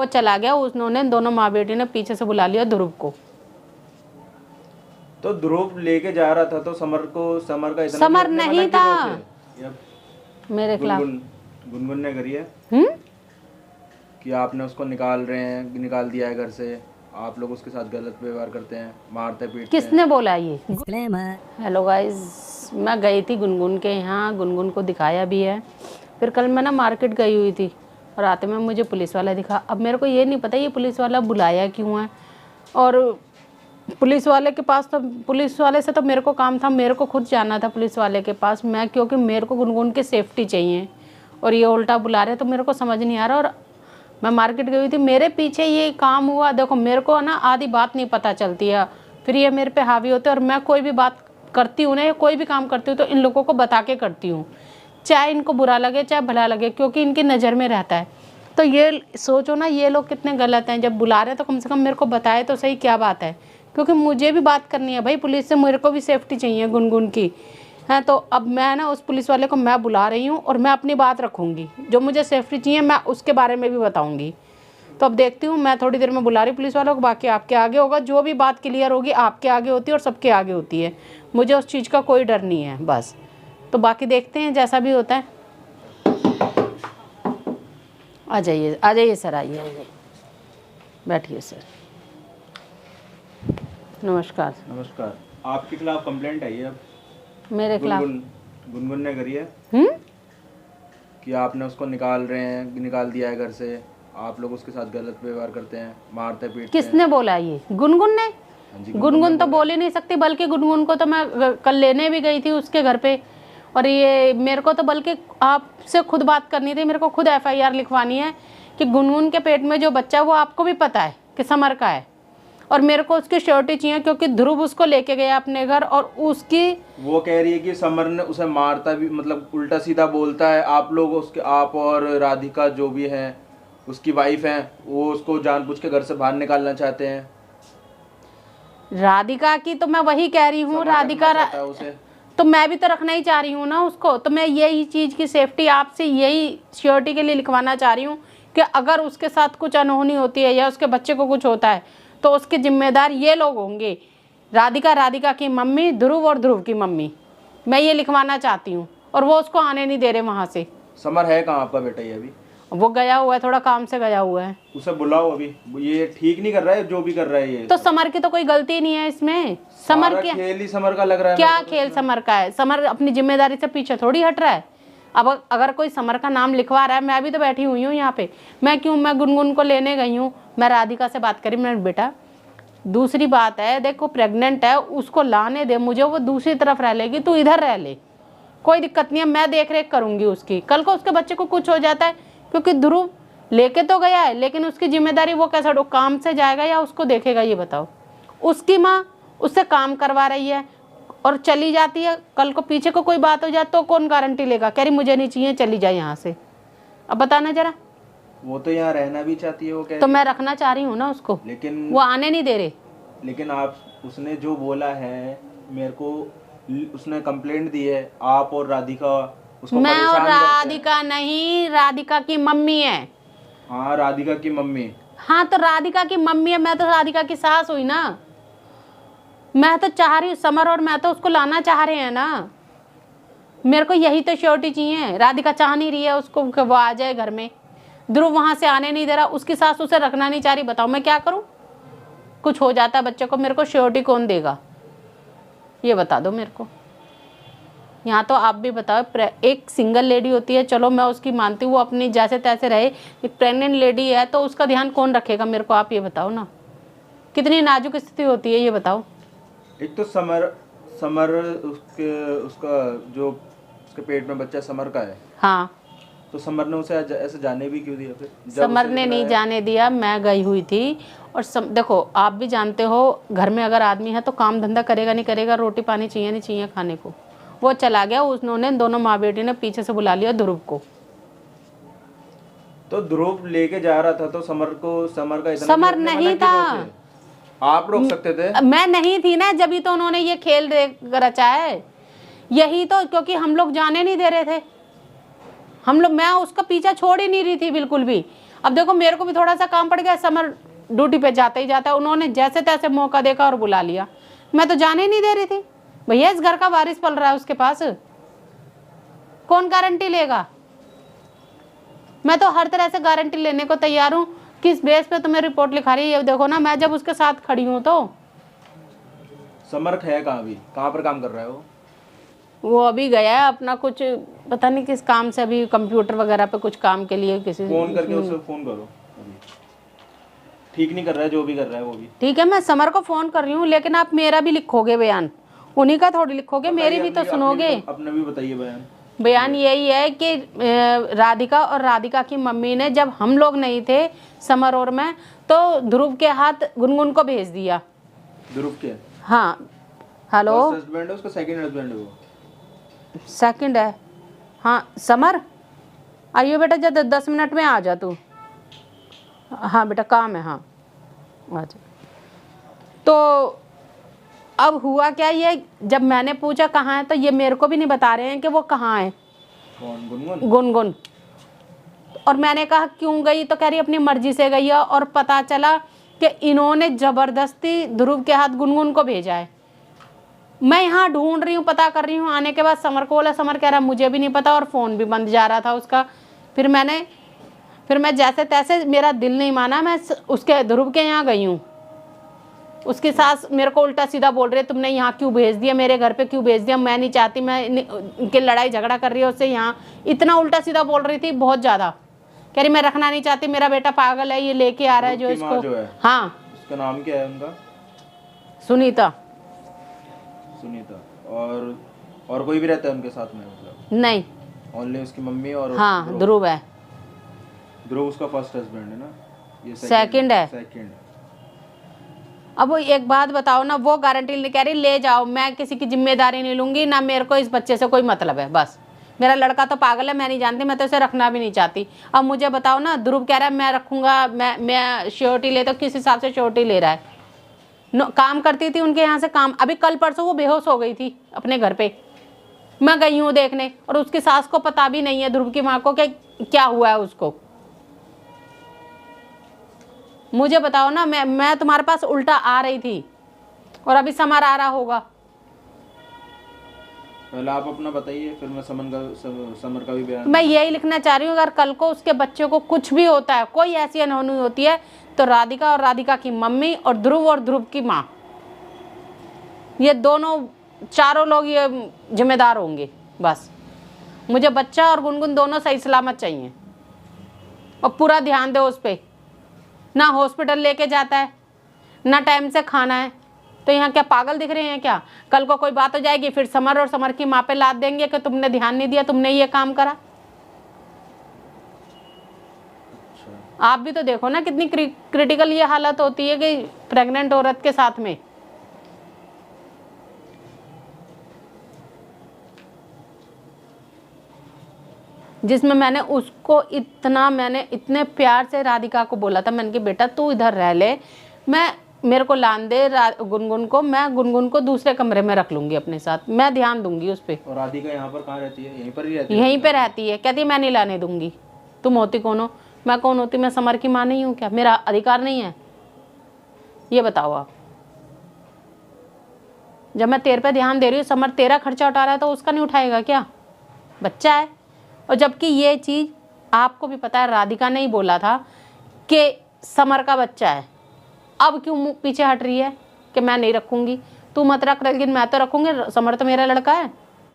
वो चला गया, उन्होंने दोनों माँ बेटी ने पीछे से बुला लिया ध्रुव को। तो ध्रुव लेके जा रहा था तो समर का इतना समर नहीं था मेरे खिलाफ। गुनगुन ने करी है कि आपने उसको निकाल दिया है घर से, आप लोग उसके साथ गलत व्यवहार करते हैं, मारते पीटते हैं। किसने बोला ये? हेलो गाइस, मैं गई थी गुनगुन के यहाँ, गुनगुन को दिखाया भी है। फिर कल मैं ना मार्केट गई हुई थी और आते में मुझे पुलिस वाला दिखा। अब मेरे को ये नहीं पता ये पुलिस वाला बुलाया क्यों है, और पुलिस वाले के पास तो पुलिस वाले से तो मेरे को काम था, मेरे को खुद जाना था पुलिस वाले के पास मैं, क्योंकि मेरे को गुनगुन की सेफ्टी चाहिए और ये उल्टा बुला रहे तो मेरे को समझ नहीं आ रहा। और मैं मार्केट गई हुई थी, मेरे पीछे ये काम हुआ। देखो मेरे को ना आधी बात नहीं पता चलती है, फिर ये मेरे पे हावी होते हैं। और मैं कोई भी बात करती हूँ ना या कोई भी काम करती हूँ तो इन लोगों को बता के करती हूँ, चाहे इनको बुरा लगे चाहे भला लगे, क्योंकि इनकी नज़र में रहता है। तो ये सोचो ना ये लोग कितने गलत हैं, जब बुला रहे हैं तो कम से कम मेरे को बताए तो सही क्या बात है, क्योंकि मुझे भी बात करनी है भाई पुलिस से, मेरे को भी सेफ्टी चाहिए गुनगुन की है। तो अब मैं ना उस पुलिस वाले को मैं बुला रही हूँ और मैं अपनी बात रखूँगी, जो मुझे सेफ्टी चाहिए मैं उसके बारे में भी बताऊँगी। तो अब देखती हूँ, मैं थोड़ी देर में बुला रही पुलिस वालों को, बाकी आपके आगे होगा। जो भी बात क्लियर होगी आपके आगे होती है और सबके आगे होती है, मुझे उस चीज़ का कोई डर नहीं है बस। तो बाकी देखते हैं जैसा भी होता है। आ जाइए सर, आइए बैठिए सर। नमस्कार। नमस्कार। आपके खिलाफ कंप्लेंट आई है अब मेरे खिलाफ? गुनगुन ने करी है कि आपने उसको निकाल दिया है घर से, आप लोग उसके साथ गलत व्यवहार करते हैं, मारते पीटते हैं। किसने बोला ये? गुनगुन ने? गुनगुन तो बोल ही नहीं सकती, बल्कि गुनगुन को तो मैं कल लेने भी गई थी उसके घर पे, और ये मेरे को तो बल्कि आपसे खुद बात करनी थी, मेरे को खुद FIR लिखवानी है कि गुनगुन के पेट में जो बच्चा है वो आपको भी पता है कि समर का है, और मेरे को उसकी श्योरिटी चाहिए, क्योंकि ध्रुव उसको लेके गया अपने घर और उसकी वो कह रही है कि समर ने उसे मारता भी, मतलब उल्टा सीधा बोलता है। आप लोग आप और राधिका जो भी हैं उसकी वाइफ हैं, वो उसको जानबूझ के घर से बाहर निकालना चाहते हैं। राधिका की तो मैं वही कह रही हूँ, राधिका उसे तो मैं भी तो रखना ही चाह रही हूँ ना उसको। तो मैं यही चीज़ की सेफ्टी आपसे यही श्योरिटी के लिए लिखवाना चाह रही हूँ कि अगर उसके साथ कुछ अनहोनी होती है या उसके बच्चे को कुछ होता है तो उसके जिम्मेदार ये लोग होंगे, राधिका की मम्मी, ध्रुव और ध्रुव की मम्मी। मैं ये लिखवाना चाहती हूँ, और वो उसको आने नहीं दे रहे वहाँ से। समर है कहाँ आपका बेटा? ये अभी वो गया हुआ है, थोड़ा काम से गया हुआ है। उसे बुलाओ, अभी ये ठीक नहीं कर रहा है जो भी कर रहा है ये। तो समर की तो कोई गलती नहीं है इसमें। समर क्या खेल ही समर का लग रहा है। क्या खेल समर का है? समर अपनी जिम्मेदारी से पीछे थोड़ी हट रहा है। अब अगर कोई समर का नाम लिखवा रहा है, मैं भी तो बैठी हुई हूँ यहाँ पे, मैं गुनगुन को लेने गई हूँ, मैं राधिका से बात करी, मैंने बेटा दूसरी बात है, देखो प्रेग्नेंट है, उसको लाने दे मुझे, वो दूसरी तरफ रह लेगी, तू इधर रह ले, कोई दिक्कत नहीं है, मैं देख रेख करूंगी उसकी। कल को उसके बच्चे को कुछ हो जाता है, क्योंकि ध्रुव लेके तो गया है, लेकिन उसकी जिम्मेदारी वो कैसा काम से जाएगा या उसको देखेगा ये बताओ? उसकी माँ उससे काम करवा रही है और चली जाती है, कल को पीछे को कोई बात हो जाए तो कौन गारंटी लेगा? कह रही मुझे नहीं चाहिए, चली जाए यहाँ से। अब बताना जरा। वो तो यहाँ रहना भी चाहती है, वो कह तो मैं रखना चाह रही हूँ ना उसको, लेकिन वो आने नहीं दे रहे। लेकिन उसने जो बोला है मेरे को, उसने कंप्लेंट दी है आप और राधिका उसको मैं और परेशान करते हैं। राधिका नहीं, राधिका की मम्मी है। हाँ राधिका की मम्मी। हाँ तो राधिका की मम्मी है, मैं तो राधिका की सास हुई ना। मैं तो चाह रही हूँ समर और मैं तो उसको लाना चाह रहे हैं ना, मेरे को यही तो श्योरिटी चाहिए। राधिका चाह नहीं रही है उसको कि वो आ जाए घर में, ध्रुव वहां से आने नहीं दे रहा, उसकी सास उसे रखना नहीं चाह रही, बताओ मैं क्या करूं? कुछ हो जाता है बच्चे को, मेरे को श्योरिटी कौन देगा ये बता दो मेरे को। यहाँ तो आप भी बताओ, एक सिंगल लेडी होती है, चलो मैं उसकी मानती हूँ, वो अपनी जैसे तैसे रहे, एक प्रेग्नेंट लेडी है तो उसका ध्यान कौन रखेगा मेरे को? आप ये बताओ ना, कितनी नाजुक स्थिति होती है ये बताओ। एक तो समर उसका जो उसके पेट में बच्चा समर का है। हाँ तो समर ने उसे ऐसे जाने भी क्यों दिया? फिर समर ने नहीं जाने दिया, मैं गई हुई थी। और देखो आप भी जानते हो, घर में अगर आदमी है तो काम धंधा करेगा नहीं करेगा, रोटी पानी चाहिए नहीं चाहिए खाने को। वो चला गया, उन्होंने दोनों माँ बेटी ने पीछे से बुला लिया ध्रुव को। तो ध्रुव लेके जा रहा था तो समर का इतना समर नहीं था। आप रोक सकते थे? मैं नहीं थी ना, जब ही तो उन्होंने ये खेल रचा है यही तो, क्योंकि हम लोग जाने नहीं दे रहे थे। मैं उसका पीछा छोड़ ही नहीं रही थी बिल्कुल भी। अब देखो मेरे को भी थोड़ा सा काम पड़ गया, समर ड्यूटी पे जाता ही जाता है, उन्होंने जैसे तैसे मौका देखा और बुला लिया। मैं तो जाने नहीं दे रही थी। भैया इस घर का वारिस पल रहा है उसके पास, कौन गारंटी लेगा? मैं तो हर तरह से गारंटी लेने को तैयार हूँ। किस बेस पे तुम्हें रिपोर्ट लिखा रही है ये देखो ना, मैं जब उसके साथ खड़ी हूँ तो। समर है कहाँ अभी, कहाँ पर काम कर रहा है वो अभी गया है अपना कुछ पता नहीं किस काम से, अभी कंप्यूटर वगैरह पे कुछ काम के लिए किसी फोन करके उसे फोन करो अभी। ठीक नहीं कर रहा है जो भी कर रहा है वो भी। ठीक है मैं समर को फोन कर रही हूँ, लेकिन आप मेरा भी लिखोगे बयान, उन्हीं का थोड़ी लिखोगे, मेरी भी तो सुनोगे। अपने भी बताइए बयान। बयान यही है कि राधिका और राधिका की मम्मी ने जब हम लोग नहीं थे समर और मैं, तो ध्रुव के हाथ गुनगुन को भेज दिया। ध्रुव के? हाँ हेलो, फर्स्ट हस्बैंड है उसका, सेकंड हस्बैंड है वो? सेकंड है। हाँ समर आइयो बेटा, जब 10 मिनट में आ जा तू। हाँ बेटा काम है, हाँ आ जा। तो अब हुआ क्या, ये जब मैंने पूछा कहाँ है, तो ये मेरे को भी नहीं बता रहे हैं कि वो कहाँ है। कौन? गुनगुन? गुनगुन। और मैंने कहा क्यों गई, तो कह रही अपनी मर्जी से गई है, और पता चला कि इन्होंने जबरदस्ती ध्रुव के हाथ गुनगुन को भेजा है। मैं यहाँ ढूंढ रही हूँ, पता कर रही हूँ, आने के बाद समर को बोला, समर कह रहा मुझे भी नहीं पता, और फ़ोन भी बंद जा रहा था उसका। फिर मैं जैसे तैसे, मेरा दिल नहीं माना, मैं उसके ध्रुव के यहाँ गई हूँ। उसकी सास मेरे को उल्टा सीधा बोल रही है, तुमने यहाँ क्यों भेज दिया, मेरे घर पे क्यों भेज दिया, मैं नहीं चाहती, मैं इनके लड़ाई झगड़ा कर रही है उससे, यहाँ इतना उल्टा सीधा बोल रही थी, बहुत ज़्यादा। कह रही मैं रखना नहीं चाहती, मेरा बेटा पागल है, ये लेके आ रहा है जो इसको। हाँ उसका नाम क्या है उनका? सुनीता। सुनीता। और कोई भी रहता है उनके साथ में मतलब? नहीं, ओनली उसकी मम्मी और हाँ ध्रुव है। ध्रुव उसका फर्स्ट हस्बैंड है ना? ये सेकंड है। सेकंड। अब वो एक बात बताओ ना, वो गारंटी नहीं कह रही ले जाओ, मैं किसी की जिम्मेदारी नहीं लूंगी ना, मेरे को इस बच्चे से कोई मतलब है, बस मेरा लड़का तो पागल है, मैं नहीं जानती, मैं तो इसे रखना भी नहीं चाहती। अब मुझे बताओ ना, ध्रुव कह रहा है मैं रखूंगा, मैं श्योरिटी ले, तो किस हिसाब से श्योरिटी ले रहा है? काम करती थी उनके यहाँ से काम, अभी कल परसों वो बेहोश हो गई थी अपने घर पे, मैं गई हूँ देखने, और उसकी सास को पता भी नहीं है, ध्रुव की माँ को, कि क्या हुआ है उसको। मुझे बताओ ना, मैं तुम्हारे पास उल्टा आ रही थी, और अभी समर आ रहा होगा। पहले आप अपना बताइए, फिर मैं समर का भी बयान। मैं यही लिखना चाह रही हूँ, अगर कल को उसके बच्चे को कुछ भी होता है, कोई ऐसी अनहोनी होती है, तो राधिका और राधिका की मम्मी और ध्रुव की माँ, ये दोनों चारों लोग ये जिम्मेदार होंगे। बस मुझे बच्चा और गुनगुन दोनों सही सलामत चाहिए, और पूरा ध्यान दो उस पर। ना हॉस्पिटल लेके जाता है, ना टाइम से खाना है, तो यहाँ क्या पागल दिख रहे हैं क्या? कल को कोई बात हो जाएगी, फिर समर और समर की माँ पे लाद देंगे कि तुमने ध्यान नहीं दिया, तुमने ये काम करा। आप भी तो देखो ना कितनी क्रिटिकल ये हालत होती है कि प्रेग्नेंट औरत के साथ में। जिसमें मैंने इतने प्यार से राधिका को बोला था, मैंने कि बेटा तू इधर रह ले, मेरे को लान दे गुनगुन को, मैं गुनगुन को दूसरे कमरे में रख लूंगी अपने साथ, मैं ध्यान दूंगी उस पर। और राधिका यहाँ पर कहाँ रहती है? यहीं पर ही रहती है? यहीं पे रहती है। कहती है मैं नहीं लाने दूंगी। तुम होती कौन हो? मैं कौन होती? मैं समर की माँ नहीं हूँ क्या? मेरा अधिकार नहीं है? ये बताओ आप। जब मैं तेरे पे ध्यान दे रही हूँ, समर तेरा खर्चा उठा रहा है, तो उसका नहीं उठाएगा क्या? बच्चा है। और जबकि ये चीज़ आपको भी पता है, राधिका ने ही बोला था कि समर का बच्चा है। अब क्यों मुँह पीछे हट रही है कि मैं नहीं रखूंगी? तू मत रख, लेकिन मैं तो रखूंगी, समर तो मेरा लड़का है।